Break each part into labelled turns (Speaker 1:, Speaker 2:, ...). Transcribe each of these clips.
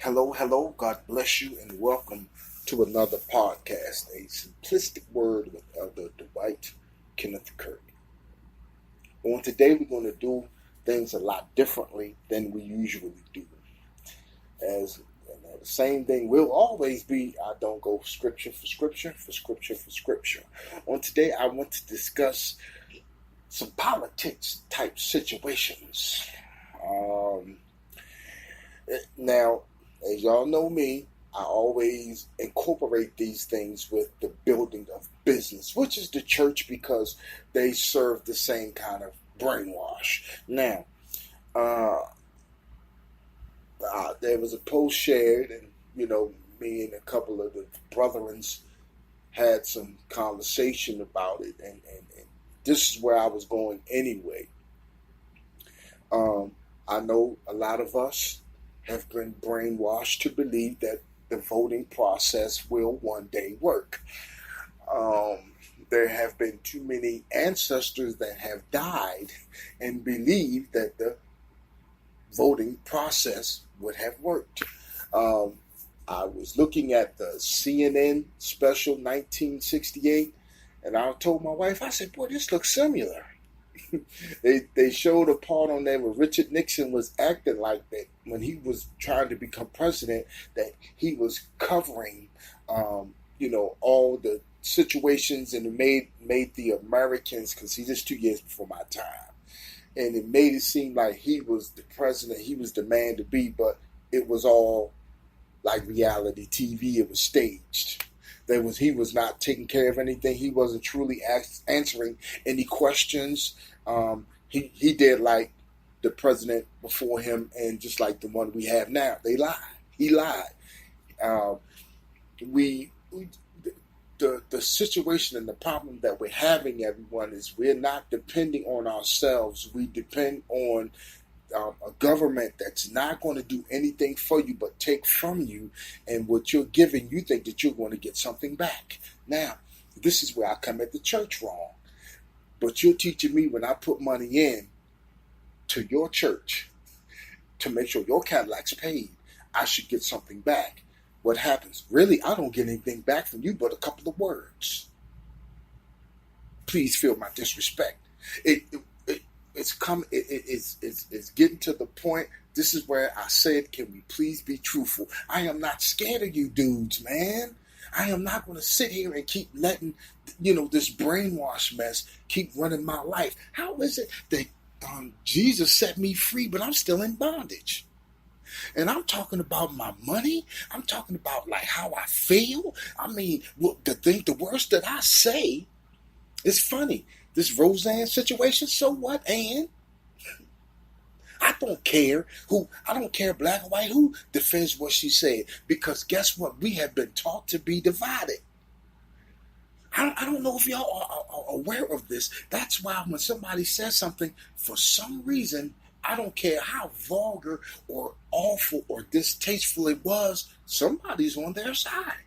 Speaker 1: Hello, hello. God bless you and welcome to another podcast, A Simplistic Word with Elder Dwight Kenneth Kirk. On today, we're going to do things a lot differently than we usually do. As the same thing will always be, I don't go scripture for scripture, for scripture for scripture. On today, I want to discuss some politics type situations. Now, as y'all know me, I always incorporate these things with the building of business, which is the church, because they serve the same kind of brainwash. Now, there was a post shared, and me and a couple of the brethrens had some conversation about it, and this is where I was going anyway. I know a lot of us have been brainwashed to believe that the voting process will one day work. There have been too many ancestors that have died and believed that the voting process would have worked. I was looking at the CNN special 1968, and I told my wife, I said, boy, this looks similar. They showed a part on there where Richard Nixon was acting like that when he was trying to become president, that he was covering, all the situations, and it made the Americans, because he's just 2 years before my time, and it made it seem like he was the president, he was the man to be, but it was all like reality TV. It was staged. He was not taking care of anything. He wasn't truly answering any questions. He did like the president before him, and just like the one we have now. They lied. He lied. The situation and the problem that we're having, everyone, is we're not depending on ourselves. We depend on a government that's not going to do anything for you but take from you, and what you're giving, you think that you're going to get something back. Now, this is where I come at the church wrong. But you're teaching me, when I put money in to your church to make sure your Cadillac's paid, I should get something back. What happens? Really, I don't get anything back from you but a couple of words. Please feel my disrespect. It's getting to the point. This is where I said, can we please be truthful? I am not scared of you dudes, man. I am not going to sit here and keep letting, this brainwash mess keep running my life. How is it that Jesus set me free, but I'm still in bondage? And I'm talking about my money. I'm talking about like how I feel. I mean, the worst that I say is funny. This Roseanne situation, so what, Ann? I don't care black or white, who defends what she said. Because guess what? We have been taught to be divided. I don't know if y'all are aware of this. That's why when somebody says something, for some reason, I don't care how vulgar or awful or distasteful it was, somebody's on their side.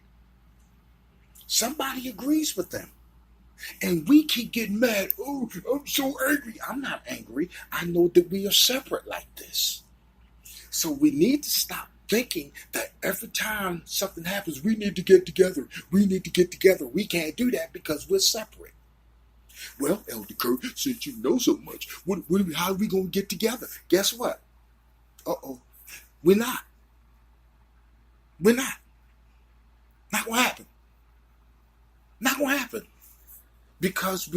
Speaker 1: Somebody agrees with them. And we keep getting mad. Oh, I'm so angry. I'm not angry. I know that we are separate like this. So we need to stop thinking that every time something happens, we need to get together. We need to get together. We can't do that because we're separate. Well, Elder Kurt, since you know so much, how are we going to get together? Guess what? We're not. We're not. Not going to happen. Not going to happen. Because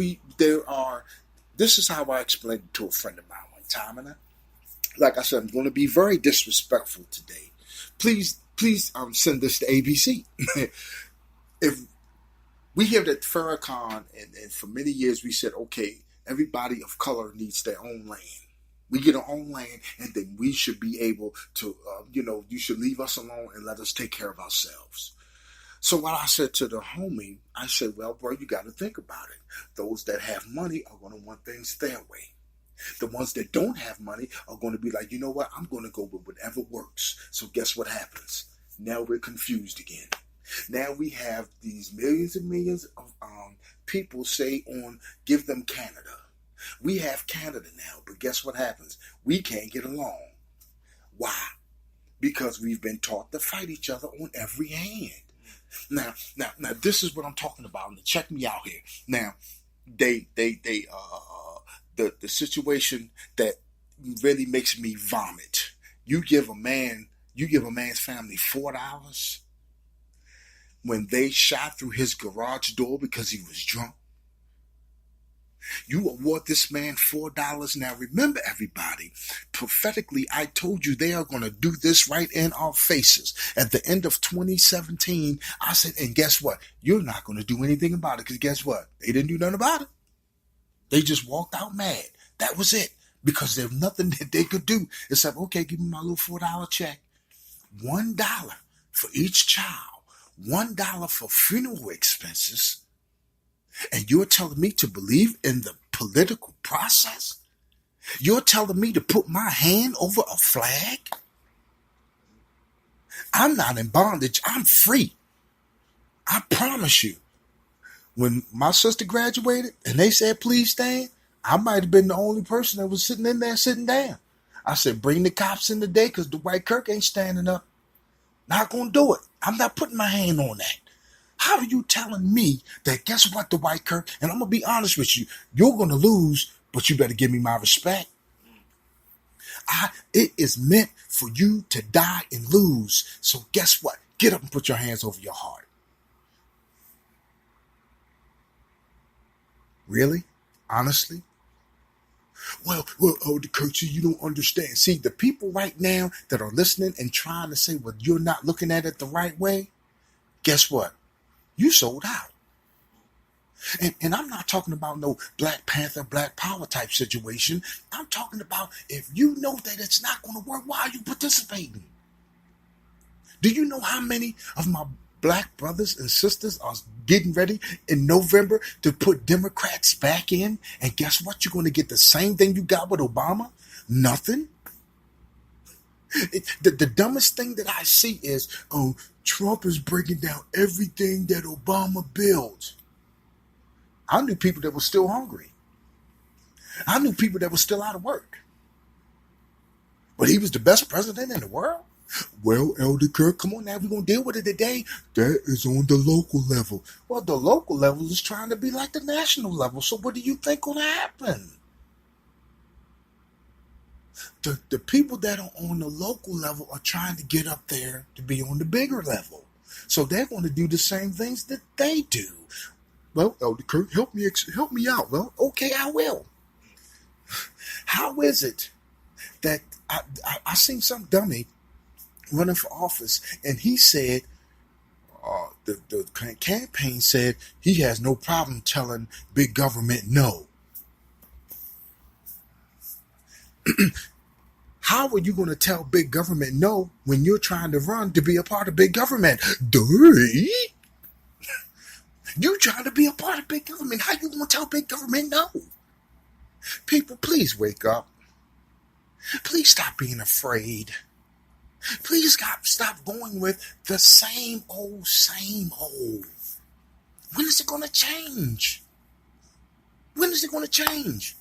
Speaker 1: this is how I explained it to a friend of mine one time, and like I said, I'm going to be very disrespectful today. Please, send this to ABC. If we hear that Farrakhan, and for many years we said, okay, everybody of color needs their own land. We get our own land, and then we should be able to, you should leave us alone and let us take care of ourselves. So what I said to the homie, I said, well, bro, you got to think about it. Those that have money are going to want things their way. The ones that don't have money are going to be like, you know what? I'm going to go with whatever works. So guess what happens? Now we're confused again. Now we have these millions and millions of people say give them Canada. We have Canada now, but guess what happens? We can't get along. Why? because we've been taught to fight each other on every hand. Now, this is what I'm talking about. Now, check me out here. Now, the situation that really makes me vomit. You give a man's family $4 when they shot through his garage door because he was drunk. You award this man $4. Now remember, everybody, prophetically, I told you they are going to do this right in our faces. At the end of 2017, I said, and guess what? You're not going to do anything about it, because guess what? They didn't do nothing about it. They just walked out mad. That was it. Because there's nothing that they could do except, okay, give me my little $4 check. $1 for each child. $1 for funeral expenses. And you're telling me to believe in the political process? You're telling me to put my hand over a flag? I'm not in bondage. I'm free. I promise you. When my sister graduated and they said, please stand, I might have been the only person that was sitting in there sitting down. I said, bring the cops in today, because Dwight Kirk ain't standing up. Not going to do it. I'm not putting my hand on that. How are you telling me that, guess what, Dwight Kirk, and I'm going to be honest with you, you're going to lose, but you better give me my respect. It is meant for you to die and lose. So guess what? Get up and put your hands over your heart. Really? Honestly? Well, Elder Kirk, you don't understand. See, the people right now that are listening and trying to say, well, you're not looking at it the right way, guess what? You sold out. And I'm not talking about no Black Panther, Black Power type situation. I'm talking about, if you know that it's not going to work, why are you participating? Do you know how many of my Black brothers and sisters are getting ready in November to put Democrats back in? And guess what? You're going to get the same thing you got with Obama. Nothing. The dumbest thing that I see is, oh, Trump is breaking down everything that Obama built. I knew people that were still hungry. I knew people that were still out of work. But he was the best president in the world? Well, Elder Kirk, come on now, we're going to deal with it today. That is on the local level. Well, the local level is trying to be like the national level. So what do you think going to happen? The people that are on the local level are trying to get up there to be on the bigger level. So they're going to do the same things that they do. Well, Elder Kirk, help me out. Well, okay, I will. How is it that I seen some dummy running for office, and he said, the campaign said he has no problem telling big government no. How are you going to tell big government no when you're trying to run to be a part of big government? You trying to be a part of big government. How you going to tell big government no? People, please wake up. Please stop being afraid. Please stop going with the same old, same old. When is it going to change? When is it going to change?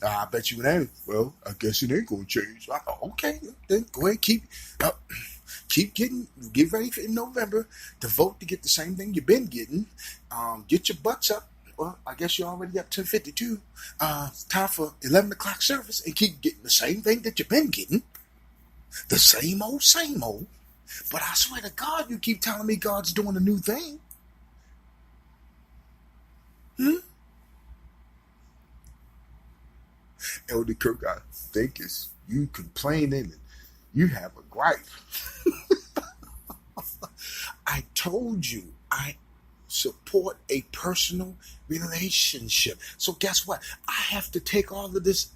Speaker 1: I bet you it ain't. Well, I guess it ain't going to change. Okay, then go ahead, get ready for in November to vote to get the same thing you've been getting. Get your butts up. Well, I guess you're already up to 52. Time for 11 o'clock service, and keep getting the same thing that you've been getting. The same old, same old. But I swear to God, you keep telling me God's doing a new thing. Elder Kirk, I think it's you complaining and you have a gripe. I told you I support a personal relationship. So guess what? I have to take all of this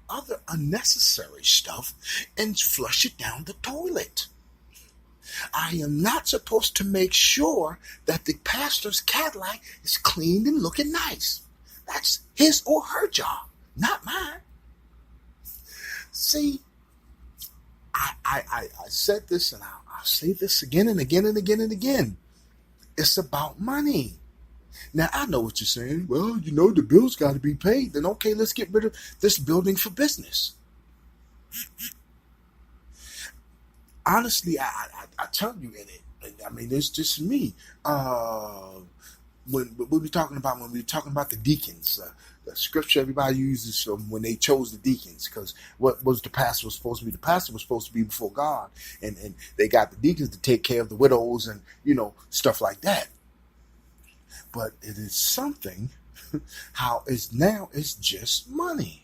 Speaker 1: other unnecessary stuff and flush it down the toilet. I am not supposed to make sure that the pastor's Cadillac is clean and looking nice. That's his or her job, not mine. See, I said this, and I'll say this again and again and again and again. It's about money. Now, I know what you're saying. Well, you know, the bills got to be paid. Then, okay, let's get rid of this building for business. Honestly, I tell you in it. I mean, it's just me. When we were talking about the deacons, the scripture everybody uses from when they chose the deacons, because what was the pastor was supposed to be? The pastor was supposed to be before God, and they got the deacons to take care of the widows and stuff like that. But it is something how it's just money.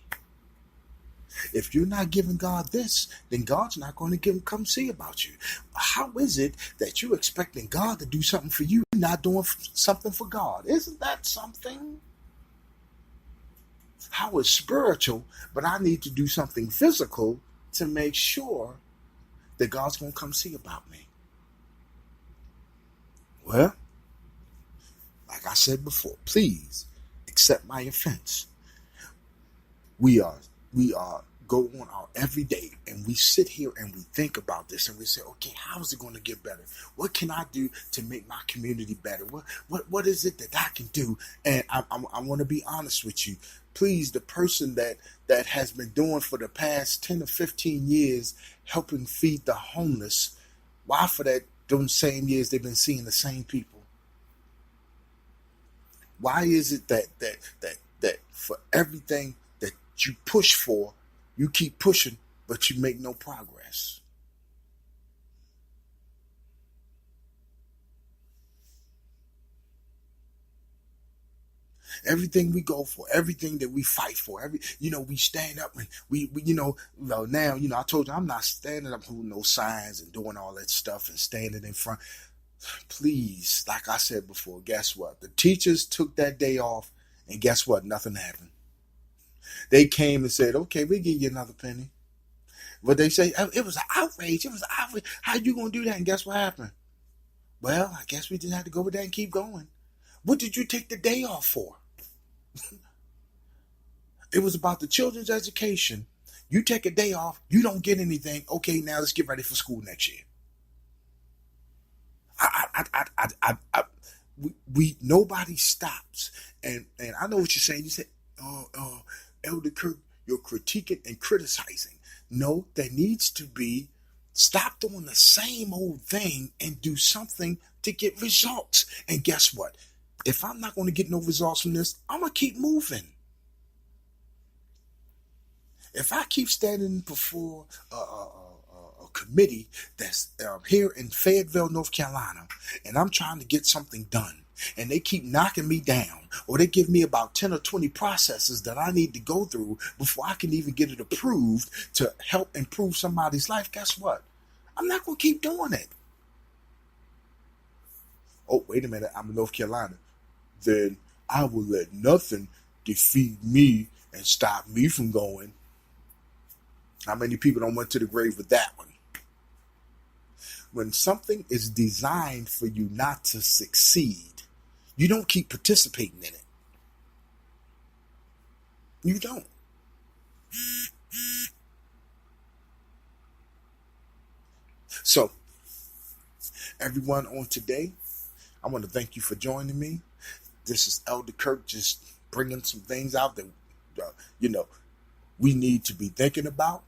Speaker 1: If you're not giving God this, then God's not going to come see about you. How is it that you're expecting God to do something for you, not doing something for God? Isn't that something? How is spiritual, but I need to do something physical to make sure that God's going to come see about me? Well, like I said before, please accept my offense. We are go on our everyday and we sit here and we think about this and we say, okay, how is it going to get better? What can I do to make my community better? What is it that I can do? And I want to be honest with you. Please, the person that has been doing for the past 10 or 15 years helping feed the homeless, why for that those same years they've been seeing the same people? Why is it that for everything that you push for, you keep pushing, but you make no progress? Everything we go for, everything that we fight for, we stand up and we well, now, I told you I'm not standing up holding no signs and doing all that stuff and standing in front. Please, like I said before, guess what? The teachers took that day off, and guess what? Nothing happened. They came and said, okay, we'll give you another penny. But they say, oh, it was an outrage. It was an outrage. How you going to do that? And guess what happened? Well, I guess we just had to go with that and keep going. What did you take the day off for? It was about the children's education. You take a day off, you don't get anything. Okay, now let's get ready for school next year. We nobody stops, and I know what you're saying. You said, Elder Kirk, you're critiquing and criticizing. No, there needs to be stop doing the same old thing and do something to get results. And guess what? If I'm not going to get no results from this, I'm gonna keep moving. If I keep standing before a committee that's here in Fayetteville, North Carolina, and I'm trying to get something done, and they keep knocking me down, or they give me about 10 or 20 processes that I need to go through before I can even get it approved to help improve somebody's life, guess what? I'm not going to keep doing it. Oh, wait a minute, I'm in North Carolina. Then I will let nothing defeat me and stop me from going. How many people don't went to the grave with that one? When something is designed for you not to succeed, you don't keep participating in it. You don't. So, everyone on today, I want to thank you for joining me. This is Elder Kirk just bringing some things out that, we need to be thinking about.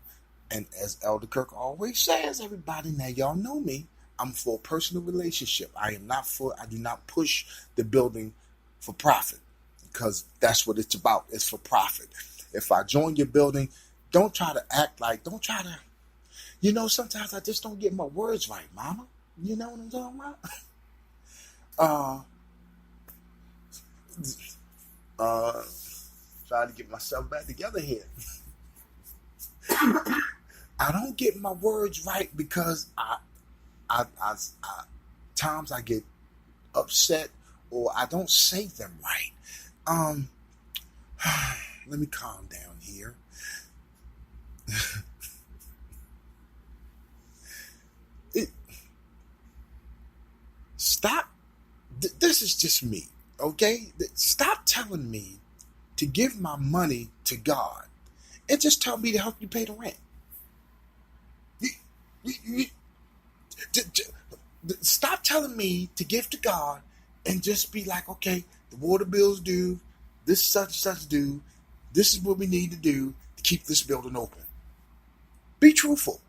Speaker 1: And as Elder Kirk always says, everybody, now y'all know me, I'm for a personal relationship. I do not push the building for profit, because that's what it's about. It's for profit. If I join your building, don't try to act like, sometimes I just don't get my words right, mama. You know what I'm talking about? Trying to get myself back together here. I don't get my words right because I times I get upset or I don't say them right. Let me calm down here. Stop. This is just me, okay? Stop telling me to give my money to God and just tell me to help you pay the rent. Stop telling me to give to God and just be like, okay, the water bill's due, this such and such due, this is what we need to do to keep this building open. Be truthful.